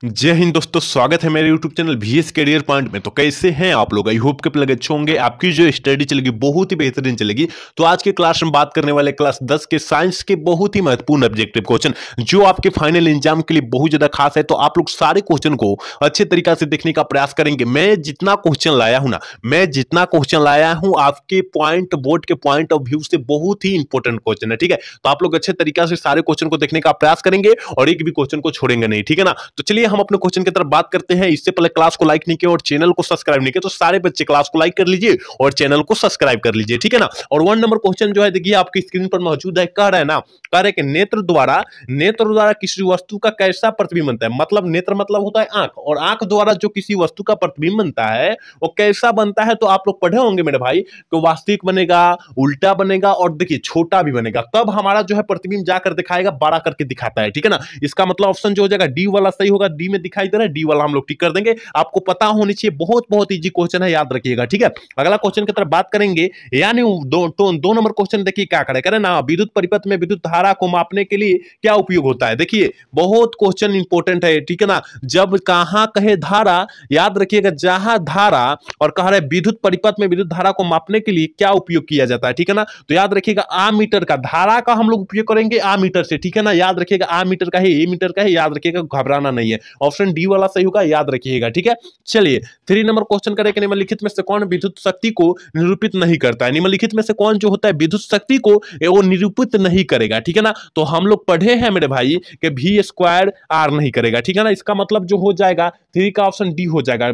जय हिंद दोस्तों, स्वागत है मेरे YouTube channel VS career point में। तो कैसे हैं आप लोग? आई होप के लगे अच्छे होंगे। आपकी जो स्टडी चलेगी बहुत ही बेहतरीन चलेगी। तो आज के क्लास में बात करने वाले क्लास 10 के साइंस के बहुत ही महत्वपूर्ण ऑब्जेक्टिव क्वेश्चन जो आपके फाइनल एग्जाम के लिए बहुत ज्यादा खास है। तो आप लोग सारे क्वेश्चन को अच्छे तरीका से देखने का प्रयास करेंगे। मैं जितना क्वेश्चन लाया हूं आपके पॉइंट बोर्ड के पॉइंट ऑफ व्यू से बहुत ही इंपॉर्टेंट क्वेश्चन है। ठीक है, तो आप लोग अच्छे तरीका से सारे क्वेश्चन को देखने का प्रयास करेंगे और एक भी क्वेश्चन को छोड़ेंगे नहीं। ठीक है ना? तो चलिए हम अपने क्वेश्चन की तरफ बात करते हैं। इससे पहले क्लास को लाइक नहीं किया और चैनल को सब्सक्राइब नहीं किया तो सारे बच्चे क्लास को लाइक कर लीजिए और चैनल को सब्सक्राइब कर लीजिए। ठीक है ना? और 1 नंबर क्वेश्चन जो है देखिए आपकी स्क्रीन पर मौजूद है। कह रहे हैं ना, कह रहे कि नेत्र द्वारा किसी वस्तु का कैसा प्रतिबिंब बनता है। मतलब नेत्र मतलब होता है आंख, और आंख द्वारा जो किसी वस्तु का प्रतिबिंब बनता है वो कैसा बनता है। तो आप लोग पढ़े होंगे मेरे भाई कि वास्तविक बनेगा, उल्टा बनेगा और देखिए छोटा भी बनेगा। तब हमारा जो है प्रतिबिंब जाकर दिखाएगा, बड़ा करके दिखाता है। ठीक है ना? इसका मतलब ऑप्शन जो हो जाएगा डी वाला सही होगा। डी में दिखाई दे रहा है, डी वाला हम लोग टिक कर देंगे। आपको पता होनी चाहिए, बहुत इजी क्वेश्चन है, याद रखिएगा। ठीक है, अगला क्वेश्चन की तरफ बात करेंगे। यानी दो नंबर क्वेश्चन देखिए क्या करें ना, विद्युत परिपथ में विद्युत धारा को मापने के लिए क्या उपयोग होता है। देखिए बहुत क्वेश्चन इंपॉर्टेंट है। ठीक है ना? जब कहां कहे धारा, याद रखिएगा जहां धारा और कह रहे विद्युत परिपथ में विद्युत धारा को मापने के लिए क्या उपयोग किया जाता है। ठीक है ना? तो याद रखिएगा आमीटर का, धारा का हम लोग उपयोग करेंगे आमीटर से। ठीक है ना? याद रखिएगा आमीटर का है, ए मीटर का है, याद रखिएगा, घबराना नहीं है। ऑप्शन डी वाला सही होगा, याद रखिएगा। ठीक है, चलिए 3 नंबर क्वेश्चन करें कि निम्नलिखित में से कौन विद्युत शक्ति को निरूपित नहीं करता है। निम्नलिखित में से कौन जो होता है विद्युत शक्ति को वो निरूपित नहीं करेगा। ठीक है ना? तो हम लोग पढ़े हैं मेरे भाई कि V स्क्वायर R नहीं करेगा। ठीक है ना? इसका मतलब जो हो जाएगा 3 का ऑप्शन डी हो जाएगा।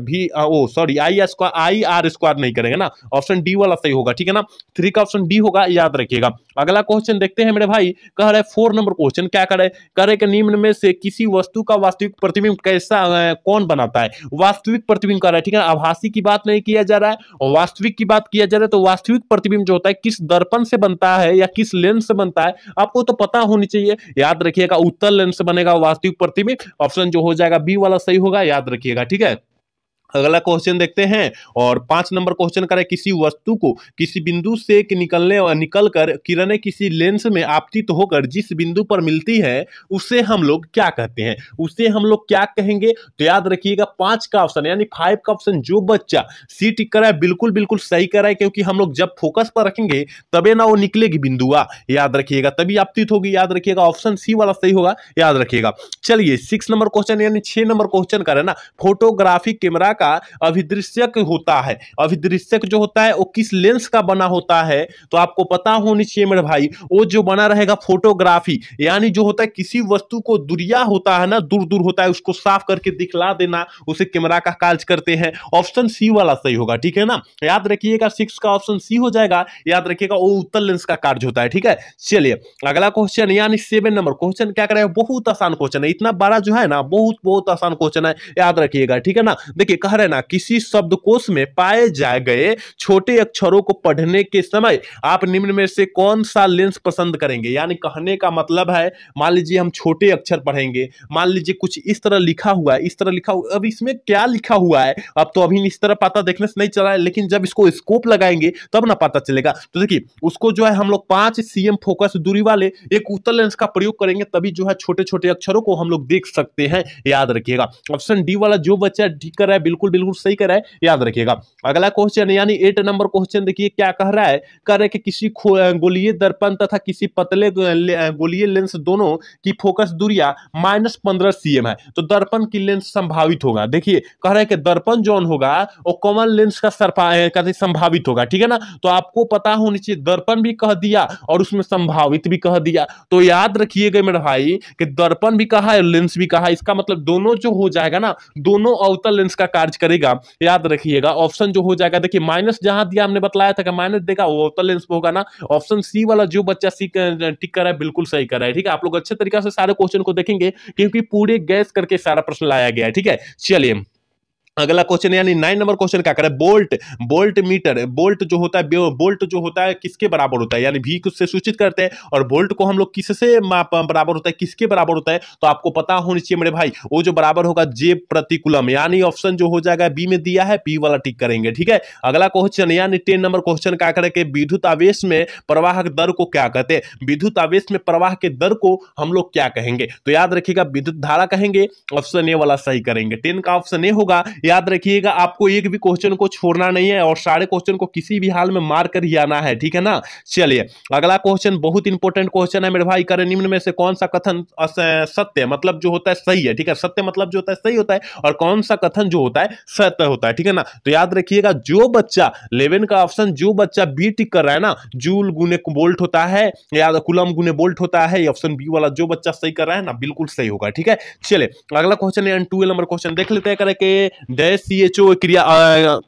आई आर स्क्वायर नहीं करेगा ना, ऑप्शन डी वाला सही होगा। ठीक है ना? 3 का ऑप्शन डी होगा, याद रखिएगा। अगला क्वेश्चन देखते हैं मेरे भाई। कह रहे 4 नंबर क्वेश्चन क्या करे, कह रहे कि निम्न में से किसी वस्तु का वास्तविक प्रतिबिंब कैसा कौन बनाता है। वास्तविक प्रतिबिंब कर रहा है। ठीक है, आभासी की बात नहीं किया जा रहा है और वास्तविक की बात किया जा रहा है। तो वास्तविक प्रतिबिंब जो होता है किस दर्पण से बनता है या किस लेंस से बनता है, आपको तो पता होनी चाहिए। याद रखिएगा उत्तल लेंस से बनेगा वास्तविक प्रतिबिंब। ऑप्शन जो हो जाएगा बी वाला सही होगा, याद रखिएगा। ठीक है, अगला क्वेश्चन देखते हैं। और 5 नंबर क्वेश्चन करें, किसी वस्तु को किसी बिंदु से निकलकर किरणें किसी लेंस में आपतित होकर जिस बिंदु पर मिलती है उसे हम लोग क्या कहते हैं, उसे हम लोग क्या कहेंगे। तो याद रखिएगा 5 का ऑप्शन यानी 5 का ऑप्शन जो बच्चा सी टिक करा है बिल्कुल सही करा है, क्योंकि हम लोग जब फोकस पर रखेंगे तबे ना वो निकलेगी बिंदुआ, याद रखिएगा, तभी आपतित होगी। याद रखिएगा ऑप्शन सी वाला सही होगा, याद रखिएगा। चलिए 6 नंबर क्वेश्चन यानी 6 नंबर क्वेश्चन करें ना, फोटोग्राफी कैमरा का अभिदृश्यक होता है। अभिदृश्यक जो होता है वो किस लेंस का बना होता है। तो आपको पता होनी चाहिए मेरे भाई, वो जो बना रहेगा फोटोग्राफी यानी जो होता है किसी वस्तु को दुरिया होता है ना, दूर होता है, उसको साफ करके दिखला देना, उसे कैमरा का कार्य करते हैं। ऑप्शन सी वाला सही होगा। ठीक है ना? याद रखिएगा 6 का ऑप्शन सी हो जाएगा, याद रखिएगा वो उत्तल लेंस का कार्य होता है। ठीक है, चलिए अगला क्वेश्चन यानी 7 नंबर क्वेश्चन क्या करें, बहुत आसान क्वेश्चन है, इतना बड़ा जो है ना बहुत आसान क्वेश्चन है, याद रखिएगा। ठीक है ना? देखिए कह रहे ना, किसी शब्दकोश में पाए जाए गए छोटे अक्षरों को पढ़ने के समय आप निम्न में से कौन सा लेंस पसंद करेंगे। यानी कहने का मतलब है, मान लीजिए हम छोटे अक्षर पढ़ेंगे, मान लीजिए कुछ इस तरह लिखा हुआ है, इस तरह लिखा हुआ, अब इसमें क्या लिखा हुआ है अब तो अभी इस तरह पता देखने से नहीं चला है, लेकिन जब इसको स्कोप लगाएंगे तब ना पता चलेगा। तो देखिए उसको जो है हम लोग 5 cm फोकस दूरी वाले एक उत्तल लेंस का प्रयोग करेंगे, तभी जो है छोटे अक्षरों को हम लोग देख सकते हैं, याद रखिएगा। ऑप्शन डी वाला जो बच्चा ठीक कर रहा है बिल्कुल सही कर रहा है, याद रखिएगा। अगला क्वेश्चन यानी 8 नंबर क्वेश्चन देखिए क्या कह रहा है, कह रहे कि किसी गोलीय दर्पण तथा किसी पतले गोलीय लेंस दोनों की फोकस दूरियां -15 cm है। तो दर्पण की लेंस संभावित होगा। देखिए कह रहे हैं कि दर्पण जोन होगा वो कॉमन लेंस का संभावित होगा। ठीक है ना? तो आपको पता होनी चाहिए, दर्पण भी कह दिया और उसमें संभावित भी कह दिया। तो याद रखिएगा मेरे भाई कि दर्पण भी कहा है लेंस भी कहा है, इसका मतलब दोनों जो हो जाएगा ना, दोनों अवतल लेंस का कार्य करेगा, याद रखिएगा। ऑप्शन जो हो जाएगा देखिए माइनस जहां दिया हमने बताया था कि माइनस देगा वो अवतल लेंस होगा ना, ऑप्शन सी वाला जो बच्चा सी टिक कर रहा है बिल्कुल सही कर रहा है। ठीक है, आप लोग अच्छे तरीके से सारे क्वेश्चन को देखेंगे क्योंकि पूरे गैस करके सारा प्रश्न लाया गया है। ठीक है, चलिए अगला क्वेश्चन यानी 9 नंबर क्वेश्चन क्या करे, बोल्ट बोल्ट मीटर, बोल्ट जो होता है, बोल्ट जो होता है किसके बराबर होता है, यानी भी से सूचित करते हैं, और बोल्ट को हम लोग किससे बराबर होता है, किसके बराबर होता है, तो आपको पता होनी चाहिए मेरे भाई, वो जो बराबर होगा जे प्रतिकूलम, यानी ऑप्शन जो हो जाएगा बी में दिया है, बी वाला टिक करेंगे, ठीक है। अगला क्वेश्चन यानी 10 नंबर क्वेश्चन क्या करे कि विद्युत आवेश में प्रवाह दर को क्या कहते हैं, विद्युत आवेश में प्रवाह के दर को हम लोग क्या कहेंगे, तो याद रखिएगा विद्युत धारा कहेंगे, ऑप्शन ए वाला सही करेंगे, 10 का ऑप्शन ए होगा। याद रखिएगा आपको एक भी क्वेश्चन को छोड़ना नहीं है और सारे क्वेश्चन को किसी भी हाल में मार कर ही आना है, ठीक है ना। चलिए अगला क्वेश्चन बहुत इंपॉर्टेंट क्वेश्चन है मेरे भाई, करे निम्न में से कौन सा कथन सत्य मतलब जो होता है सही है, ठीक है, सत्य मतलब जो होता है सही होता है, और कौन सा कथन जो होता है सत्य होता है, ठीक है ना। तो याद रखिएगा जो बच्चा 11 का ऑप्शन जो बच्चा बी टिक कर रहा है ना, जूल गुने बोल्ट होता है या कुलम गुने बोल्ट होता है, ऑप्शन बी वाला जो बच्चा सही कर रहा है ना बिल्कुल सही होगा, ठीक है। चलिए अगला क्वेश्चन है 12 नंबर क्वेश्चन देख लेते हैं, करे के CHO क्रिया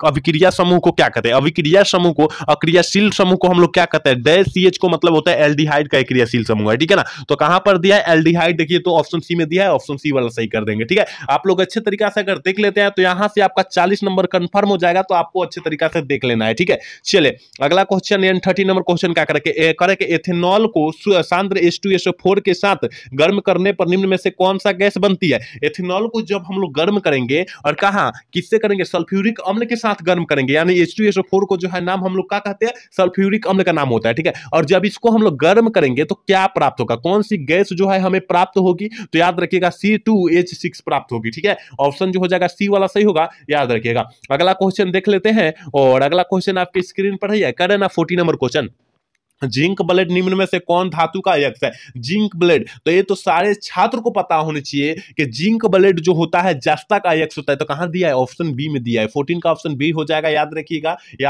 अभिक्रिया समूह को क्या कहते हैं, अभिक्रिया समूह को, अक्रियाशील समूह को हम लोग क्या कहते हैं, CH को मतलब होता है एल्डिहाइड का क्रियाशील समूह है, ठीक है ना। तो कहां पर दिया है एल्डिहाइड, देखिए तो ऑप्शन सी में दिया है, ऑप्शन सी वाला सही कर देंगे, ठीक है। आप लोग अच्छे तरीका से अगर देख लेते हैं तो यहां से आपका 40 नंबर कंफर्म हो जाएगा, तो आपको अच्छे तरीका से देख लेना है, ठीक है। चलिए अगला क्वेश्चन 30 नंबर क्वेश्चन क्या करे एथेनॉल को सांद्र H2SO4 के साथ गर्म करने पर निम्न में से कौन सा गैस बनती है। एथेनॉल को जब हम लोग गर्म करेंगे और कहा किससे करेंगे, सल्फ्यूरिक अम्ल के साथ गर्म करेंगे, यानी H2SO4 को जो है नाम हम लोग क्या कहते हैं, सल्फ्यूरिक अम्ल का नाम होता है, ठीक है। और जब इसको हम लोग गर्म करेंगे तो क्या प्राप्त होगा, कौन सी गैस जो है हमें प्राप्त होगी, तो याद रखिएगा C2H6 प्राप्त होगी, ठीक है। ऑप्शन जो हो जाएगा सी वाला सही होगा, याद रखिएगा। अगला क्वेश्चन देख लेते हैं, और अगला क्वेश्चन आपकी स्क्रीन पर है, करे ना 14 नंबर क्वेश्चन, जिंक ब्लेड निम्न में से कौन धातु का अयस्क है, जिंक ब्लेड, तो ये तो सारे छात्र को पता होना चाहिए कि जिंक ब्लेड जो होता है जस्ता का अयस्क होता है, तो कहां दिया है, ऑप्शन बी में दिया है, 14 का ऑप्शन बी हो जाएगा, याद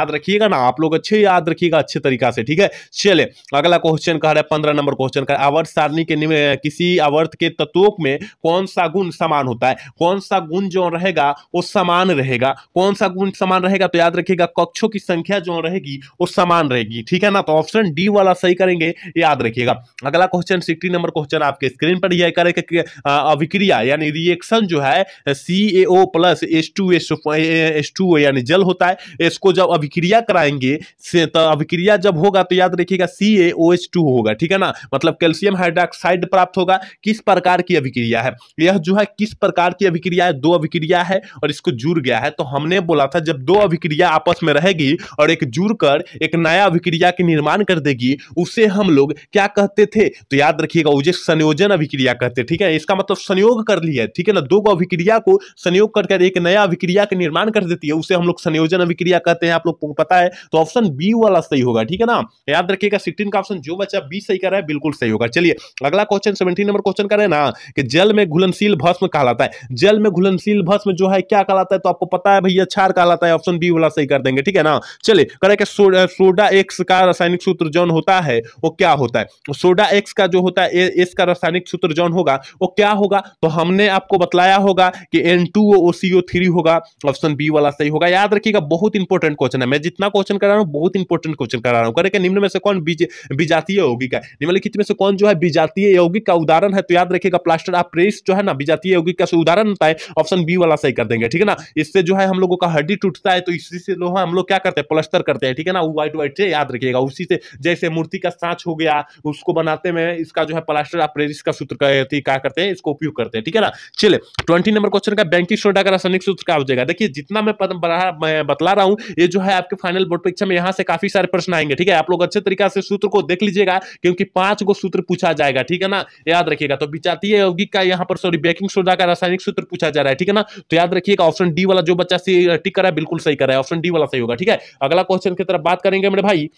रखिएगा ना आप लोग, अच्छे याद रखिएगा अच्छे तरीका से, ठीक है। चलिए अगला क्वेश्चन कह रहा है 15 नंबर क्वेश्चन का, आवर्त सारणी के किसी आवर्त के तत्वों में कौन सा गुण समान होता है, कौन सा गुण जो रहेगा वो समान रहेगा, कौन सा गुण समान रहेगा, तो याद रखिएगा कक्षों की संख्या जो रहेगी वो समान रहेगी, ठीक है ना। तो ऑप्शन डी वाला सही करेंगे, याद रखिएगा। अगला क्वेश्चन 16 नंबर क्वेश्चन आपके स्क्रीन पर यह करेगा अभिक्रिया यानी रिएक्शन जो है CaO प्लस H2O यानी जल होता है, इसको जब अभिक्रिया कराएंगे तो अभिक्रिया जब होगा तो याद रखिएगा CaOH2 होगा, ठीक है ना, मतलब कैल्शियम हाइड्रोक्साइड प्राप्त होगा। किस प्रकार की अभिक्रिया है यह, जो है किस प्रकार की अभिक्रिया है, दो अभिक्रिया है और इसको जुड़ गया है, तो हमने बोला था जब दो अभिक्रिया आपस में रहेगी और एक जुड़कर एक नया अभिक्रिया के निर्माण कर देगी, उसे हम लोग क्या कहते थे, तो याद रखिएगा उसे संयोजन अभिक्रिया कहते हैं, ठीक है। इसका मतलब संयोग कर लिया, ठीक है ना, दो अभिक्रिया को संयोग करके एक नया अभिक्रिया के निर्माण कर देती है, उसे हम लोग संयोजन अभिक्रिया कहते हैं, आप लोग को पता है, तो ऑप्शन बी वाला सही होगा, ठीक है ना। याद रखिएगा 16 का ऑप्शन जो बच्चा बी सही कर रहा है बिल्कुल सही होगा। चलिए अगला क्वेश्चन 17 नंबर क्वेश्चन करें ना कि जल में घुलनशील भस्म कहलाता है, जल में घुलनशील भस्म जो है क्या कहलाता है, तो आपको पता है भैया क्षार कहलाता है, ऑप्शन बी वाला सही कर देंगे, ठीक है ना। चलिए करें कि सोडा एक्स का रासायनिक सूत्र जौन होता है वो क्या होता है, सोडा एक्स का जो होता है एस का रासायनिक सूत्र जौन होगा वो क्या होगा, तो हमने आपको बतलाया होगा कि N2OCO3 होगा, ऑप्शन बी वाला सही होगा। याद रखिएगा बहुत इंपॉर्टेंट क्वेश्चन है, मैं जितना क्वेश्चन करा रहा हूं बहुत इंपॉर्टेंट क्वेश्चन करा रहा हूं। करे कि निम्न में से कौन विजातीय यौगिक है, निम्नलिखित में से कौन जो है विजातीय यौगिक का उदाहरण है, तो याद रखिएगा प्लास्टर ऑफ पेरिस जो है ना विजातीय यौगिक का उदाहरण होता है, ऑप्शन बी वाला सही कर देंगे, ठीक है ना। इससे जो है हम लोगों का हड्डी टूटता है, तो इसी से लोहा हम लोग क्या करते हैं, प्लास्टर करते हैं, ठीक है ना, व्हाइट से याद रखिएगा, उसी से जैसे मूर्ति का सांच हो गया उसको बनाते में इसका जो है प्लास्टर ऑफ पेरिस का सूत्र क्या करते हैं, इसको उपयोग करते हैं, ठीक है ना। चलिए 20 नंबर क्वेश्चन का बेकिंग सोडा का रासायनिक सूत्र क्या हो जाएगा, देखिए जितना मैं बतला रहा हूं ये जो है आपके फाइनल बोर्ड परीक्षा में यहां से काफी सारे प्रश्न आएंगे, ठीक है। आप लोग अच्छे तरीके से सूत्र को देख लीजिएगा क्योंकि 5 गो सूत्र पूछा जाएगा, ठीक है ना, याद रखिएगा। तो विजातीय यौगिक का यहाँ पर बेकिंग सोडा का रासायनिक सूत्र पूछा जा रहा है, ठीक है ना। तो याद रखिएगा ऑप्शन डी वाला जो बच्चा टिक कर रहा है बिल्कुल सही कर रहा है, ऑप्शन डी वाला सही होगा, ठीक है। अगला क्वेश्चन की तरफ बात करेंगे मेरे भाई,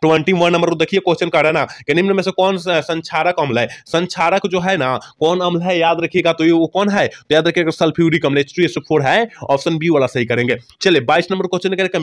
21 नंबर देखिए क्वेश्चन कर रहा है ना कि निम्न में से कौन संक्षारक अम्ल है, संक्षारक जो है ना कौन अम्ल है, याद रखिएगा तो ये वो कौन है, तो याद रखिएगा सल्फ्यूरिक अम्ल H2SO4 है, ऑप्शन बी वाला सही करेंगे। चलिए 22 नंबर क्वेश्चन करेंगे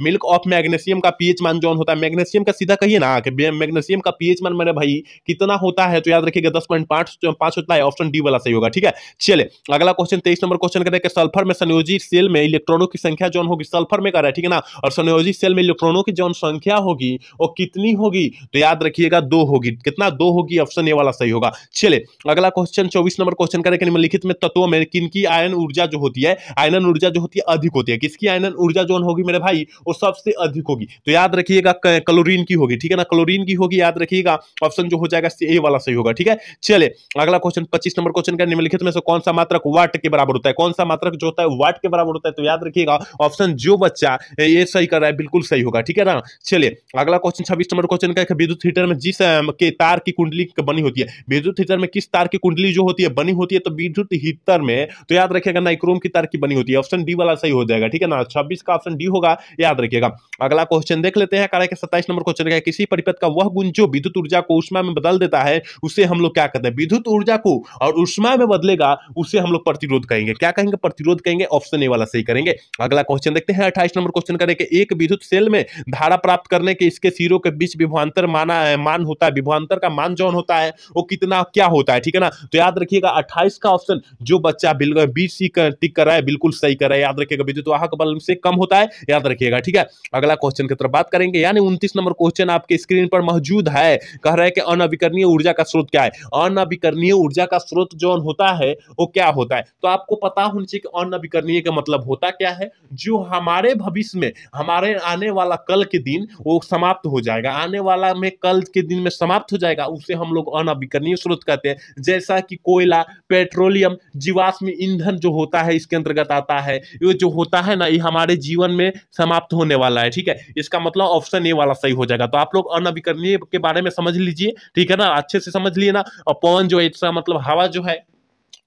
मिल्क ऑफ मैग्नीशियम का पीएच मान जो होता है, मैग्नीशियम का सीधा कहिए ना कि मैग्नीशियम का पीएच मान मेरे भाई कितना होता है, तो याद रखिएगा 10.5 होता है, ऑप्शन डी वाला सही होगा, ठीक है। चलिए अगला क्वेश्चन 23 नंबर क्वेश्चन करेंगे सल्फर में संयोजी सेल में इलेक्ट्रॉनों की संख्या जो होगी, सल्फर में कर रहा है, ठीक है ना, और संयोजी सेल में इलेक्ट्रॉनों की जो संख्या होगी और कितनी होगी, तो याद रखिएगा 2 होगी। कितना, 2 होगी, ऑप्शन ए वाला सही होगा। चलिए अगला क्वेश्चन 24 नंबर क्वेश्चन करें कि निम्नलिखित में तत्वों में किनकी आयन ऊर्जा जो होती है, आयनन ऊर्जा जो होती है अधिक होती है। किसकी आयनन ऊर्जा जो होगी मेरे भाई, वो सबसे अधिक होगी, तो याद रखिएगा क्लोरीन की होगी, ठीक है ना, क्लोरीन की होगी, याद रखिएगा ऑप्शन जो हो जाएगा ए वाला सही होगा, ठीक है। चलिए अगला क्वेश्चन 25 नंबर क्वेश्चन का निम्नलिखित में से कौन सा मात्रक वाट के बराबर होता है, कौन सा मात्रक जो होता है वाट के बराबर होता है, तो याद रखिएगा ऑप्शन जो बच्चा ये सही कर रहा है बिल्कुल सही होगा, ठीक है ना। चलिए अगला क्वेश्चन 26 नंबर क्वेश्चन का, विद्युत हीटर में जिस के तार की कुंडली बनी होती है, विद्युत हीटर में किस तार की कुंडली जो होती है बनी होती है, तो विद्युत हीटर में तो याद रखिएगा नाइक्रोम की तार की बनी होती है, ऑप्शन डी वाला सही हो जाएगा, ठीक है ना। 26 का ऑप्शन डी होगा, याद रखिएगा। अगला क्वेश्चन देख लेते हैं, कार्य के 27 नंबर क्वेश्चन का, किसी परिपथ का वह गुण जो विद्युत ऊर्जा को ऊष्मा में बदल देता है उसे हम लोग क्या कहते हैं, विद्युत ऊर्जा को और ऊष्मा में बदलेगा उसे हम लोग प्रतिरोध कहेंगे, क्या कहेंगे, प्रतिरोध कहेंगे, ऑप्शन ए वाला सही करेंगे। अगला क्वेश्चन देखते हैं 28 नंबर क्वेश्चन करें कि एक विद्युत सेल में धारा प्राप्त करने के इसके सिरों के बीच विभवांतर मान होता है, विभवांतर का मान जौन होता है वो कितना क्या होता है, ठीक है ना। तो याद रखिएगा 28 का ऑप्शन जो बच्चा बिल्कुल बीच टिक कर रहा है बिल्कुल सही कर रहा है, याद रखिएगा विद्युत वाहक बल से कम होता है, याद रखिएगा, ठीक है। अगला क्वेश्चन की तरफ बात करेंगे, यानी 29 नंबर क्वेश्चन आपके स्क्रीन पर मौजूद है, कह रहा है कि अनविकरणीय ऊर्जा का स्रोत क्या है। अनविकरणीय ऊर्जा का स्रोत जो होता है वो क्या होता है, तो आपको पता होना चाहिए कि अनविकरणीय का मतलब होता क्या है, जो हमारे भविष्य में हमारे आने वाला कल के दिन वो समाप्त हो जाएगा, आने वाला में कल के दिन में समाप्त हो जाएगा, उसे हम लोग अनविकरणीय स्रोत कहते हैं। जैसा कि कोयला, पेट्रोलियम, जीवाश्म ईंधन जो होता है इसके अंतर्गत आता है, ये जो होता है ना ये हमारे जीवन में समाप्त होने वाला है, ठीक है। इसका मतलब ऑप्शन ए वाला सही हो जाएगा। तो आप लोग अनविकरणीय के बारे में समझ लीजिए, ठीक है ना, अच्छे से समझ लिए ना। और पवन जो है इसका मतलब हवा जो है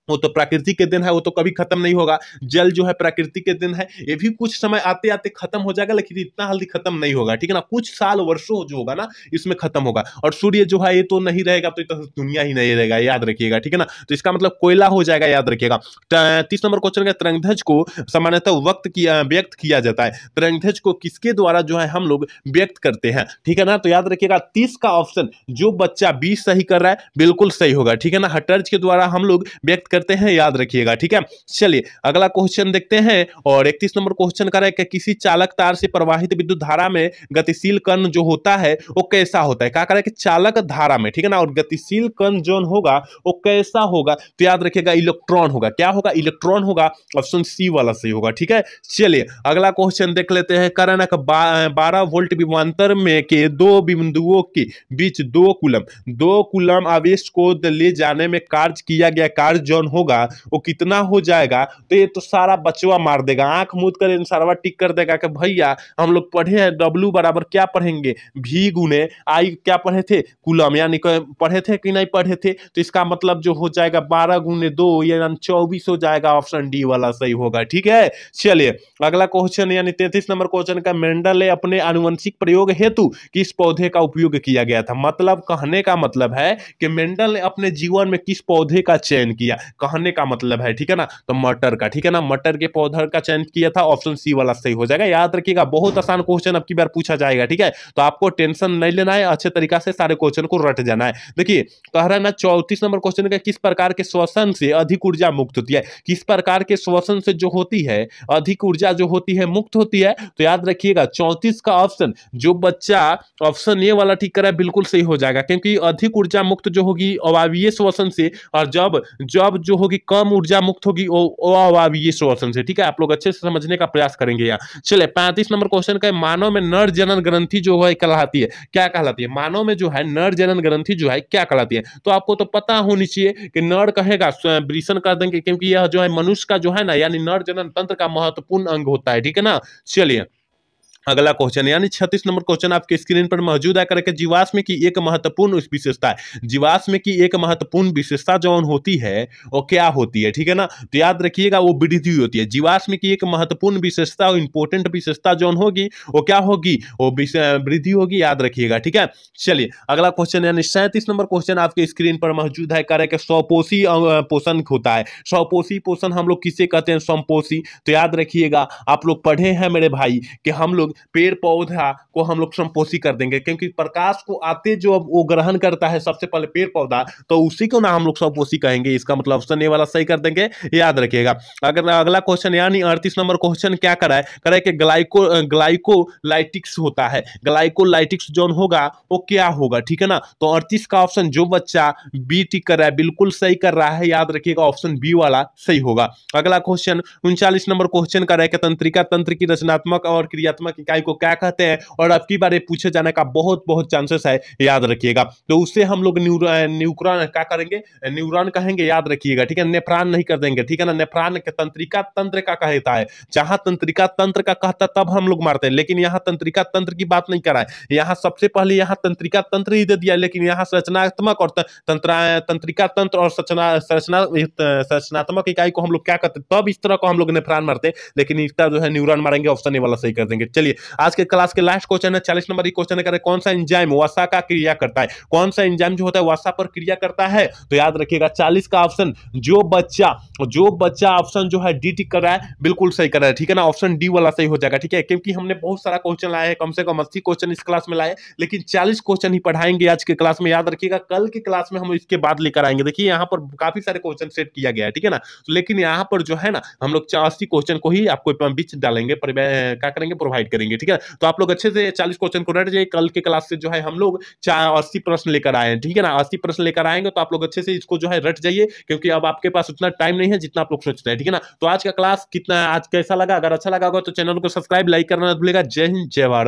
वो तो प्रकृति के दिन है, वो तो कभी खत्म नहीं होगा। जल जो है प्रकृति के दिन है, ये भी कुछ समय आते आते खत्म हो जाएगा, लेकिन इतना जल्दी खत्म नहीं होगा, ठीक है ना, कुछ साल वर्षों जो होगा ना इसमें खत्म होगा। और सूर्य जो है ये तो नहीं रहेगा, तो दुनिया ही नहीं रहेगा, याद रखिएगा, ठीक है ना। तो इसका मतलब कोयला हो जाएगा, याद रखिएगा। 30 नंबर क्वेश्चन का, तरंगध्वज को सामान्यतः व्यक्त किया जाता है, तरंगध्वज को किसके द्वारा जो है हम लोग व्यक्त करते हैं, ठीक है ना। तो याद रखिएगा 30 का ऑप्शन जो बच्चा 20 सही कर रहा है बिल्कुल सही होगा, ठीक है ना, हटर्ज के द्वारा हम लोग व्यक्त करते हैं, याद रखिएगा, ठीक है। चलिए अगला क्वेश्चन देखते हैं, और 31 नंबर क्वेश्चन कर रहा है कि किसी चालक तार से प्रवाहित विद्युत धारा में गतिशील कण जो होता है वो कैसा होता है, क्या कर रहा है कि चालक धारा में, ठीक है ना, और गतिशील कण जो होगा वो कैसा होगा, तो याद रखिएगा इलेक्ट्रॉन होगा, क्या होगा, इलेक्ट्रॉन होगा, ऑप्शन सी वाला सही होगा, ठीक है। चलिए अगला क्वेश्चन देख लेते हैं, कारण 12 वोल्ट विभवांतर में के दो बिंदुओं के बीच 2 कूलम आवेश को ले जाने में कार्य किया गया कार्य जौन होगा वो कितना हो जाएगा, तो ये तो सारा बचवा मार देगा, आंख मूंद कर इन सारा टिक कर देगा कि भैया हम लोग पढ़े हैं W बराबर क्या पढ़ेंगे, V गुने I, क्या पढ़े थे, कूलम, यानी पढ़े थे कि नहीं पढ़े थे, तो इसका मतलब जो हो जाएगा 12 गुने 2 यानी 24 हो जाएगा, ऑप्शन डी वाला सही होगा, ठीक है। चलिए अगला क्वेश्चन यानी 33 नंबर क्वेश्चन का, मेंडल ने अपने आनुवंशिक प्रयोग हेतु किस पौधे का उपयोग किया गया था, मतलब कहने का मतलब है कि मेंडल ने अपने जीवन में किस पौधे का चयन किया, कहने का मतलब है, ठीक है ना, तो मटर का, ठीक है ना, मटर के पौधे का चयन किया था, ऑप्शन सी वाला सही हो जाएगा, याद रखिएगा। बहुत आसान क्वेश्चन अब की बार पूछा जाएगा, ठीक है, तो आपको टेंशन नहीं लेना है, अच्छे तरीका से सारे क्वेश्चन को रट जाना है। देखिए कह रहा है ना 34 नंबर क्वेश्चन का, किस प्रकार के श्वसन से अधिक ऊर्जा मुक्त होती है, किस प्रकार के श्वसन से जो होती है अधिक ऊर्जा जो होती है मुक्त होती है, तो याद रखिएगा 34 का ऑप्शन जो बच्चा ऑप्शन ए वाला ठीक करा है बिल्कुल सही हो जाएगा, क्योंकि अधिक ऊर्जा मुक्त जो होगी अवायवीय श्वसन से, और जब जो होगी कम ऊर्जा मुक्त होगी वो अवायवीय श्वसन से, ठीक है, आप लोग अच्छे से समझने का प्रयास करेंगे यहाँ। चलिए 35 नंबर क्वेश्चन का, मानव में नर जनन ग्रंथि जो है कहलाती है, क्या कहलाती है, मानव में जो है नर जनन ग्रंथि जो है क्या कहलाती है, तो आपको तो पता होनी चाहिए कि नर कहेगा वृषण कर देंगे, क्योंकि यह जो है मनुष्य का जो है ना यानी नर जनन तंत्र का महत्वपूर्ण अंग होता है, ठीक है ना। चलिए अगला क्वेश्चन यानी 36 नंबर क्वेश्चन आपके स्क्रीन पर मौजूद है, करके जीवाश्म की एक महत्वपूर्ण विशेषता है, जीवाश्म की एक महत्वपूर्ण विशेषता जो होती है वो क्या होती है, ठीक है ना, तो याद रखिएगा वो वृद्धि होती है, जीवाश्म की एक महत्वपूर्ण विशेषता और इंपोर्टेंट विशेषता जो होगी वो क्या होगी, वो वृद्धि होगी, याद रखिएगा, ठीक है। चलिए अगला क्वेश्चन यानी 37 नंबर क्वेश्चन आपके स्क्रीन पर मौजूद है, करे स्वपोषी पोषण होता है, स्वपोषी पोषण हम लोग किसे कहते हैं, संपोषी, तो याद रखिएगा आप लोग पढ़े हैं मेरे भाई कि हम लोग पेड़ पौधा को हम लोग संपोषी कर देंगे, क्योंकि प्रकाश को आते जो अब वो ग्रहण करता है सबसे पहले पेड़ पौधा, तो उसी को ना हम लोग संपोषी कहेंगे। इसका मतलब ऑप्शन ए वाला सही कर देंगे, याद रखिएगा। अगर अगला क्वेश्चन यानी 38 नंबर क्वेश्चन क्या कराए कराए कि ग्लाइकोलाइटिक्स होता है, ग्लाइकोलाइटिक्स जोन होगा वो क्या होगा, ठीक है ना। तो 38 का ऑप्शन जो बच्चा बी टिक कर रहा है बिल्कुल सही कर रहा है, याद रखिएगा ऑप्शन बी वाला सही होगा। अगला क्वेश्चन 39 नंबर क्वेश्चन का है कि तंत्रिका तंत्र की रचनात्मक और क्रियात्मक इकाई को क्या कहते हैं, और अब की बार पूछे जाने का बहुत बहुत चांसेस है, याद रखिएगा। तो उससे हम लोग न्यूरॉन क्या करेंगे, न्यूरॉन कहेंगे, याद रखिएगा, ठीक है। नेफ्रॉन नहीं कर देंगे, ठीक है ना। नेफ्रॉन के तंत्रिका तंत्र का कहता है, जहां तंत्रिका तंत्र का कहता तब हम लोग मारते हैं, लेकिन यहाँ तंत्रिका तंत्र की बात नहीं कराए। यहाँ सबसे पहले यहाँ तंत्रिका तंत्र ही दे दिया, लेकिन यहाँ संरचनात्मक और तंत्रिका तंत्र और संरचनात्मक इकाई को हम लोग क्या करते, तब इस तरह को हम लोग नेफ्रॉन मारते, लेकिन इसका जो है न्यूरॉन मारेंगे, ऑप्शन ए वाला सही कर देंगे। चलिए आज के क्लास के लास्ट क्वेश्चन है 40 नंबर क्वेश्चन है, कौन सा एंजाइम वसा का क्रिया करता है, कौन सा एंजाइम जो होता है वसा पर क्रिया करता है। तो याद रखिएगा 40 का ऑप्शन जो बच्चा ऑप्शन जो है डी टिक कर रहा है बिल्कुल सही कर रहा है, ठीक है ना। ऑप्शन डी वाला सही हो जाएगा, ठीक है, क्योंकि हमने बहुत सारा क्वेश्चन लाए हैं, कम से कम 80 क्वेश्चन इस क्लास में लाए, लेकिन 40 क्वेश्चन ही पढ़ाएंगे आज के क्लास में, याद रखिएगा। कल की क्लास में हम इसके बाद लेकर आएंगे। देखिए यहाँ पर काफी सारे क्वेश्चन सेट किया गया है, ठीक है ना, लेकिन यहाँ पर जो है ना हम लोग 80 क्वेश्चन को ही आपको बीच डालेंगे, क्या करेंगे, प्रोवाइड करेंगे, ठीक है। तो आप लोग अच्छे से 40 क्वेश्चन को रट जाइए, कल के क्लास से जो है हम लोग 80 प्रश्न लेकर आए हैं, ठीक है ना। 80 प्रश्न लेकर आएंगे, तो आप लोग अच्छे से इसको जो है रट जाइए, क्योंकि अब आपके पास उतना टाइम नहीं है जितना आप लोग सोचते हैं, ठीक है ना। तो आज का क्लास कितना आज कैसा लगा, अगर अच्छा लगा होगा तो चैनल को सब्सक्राइब लाइक करना ना भूलिएगा। जय हिंद, जय भारत।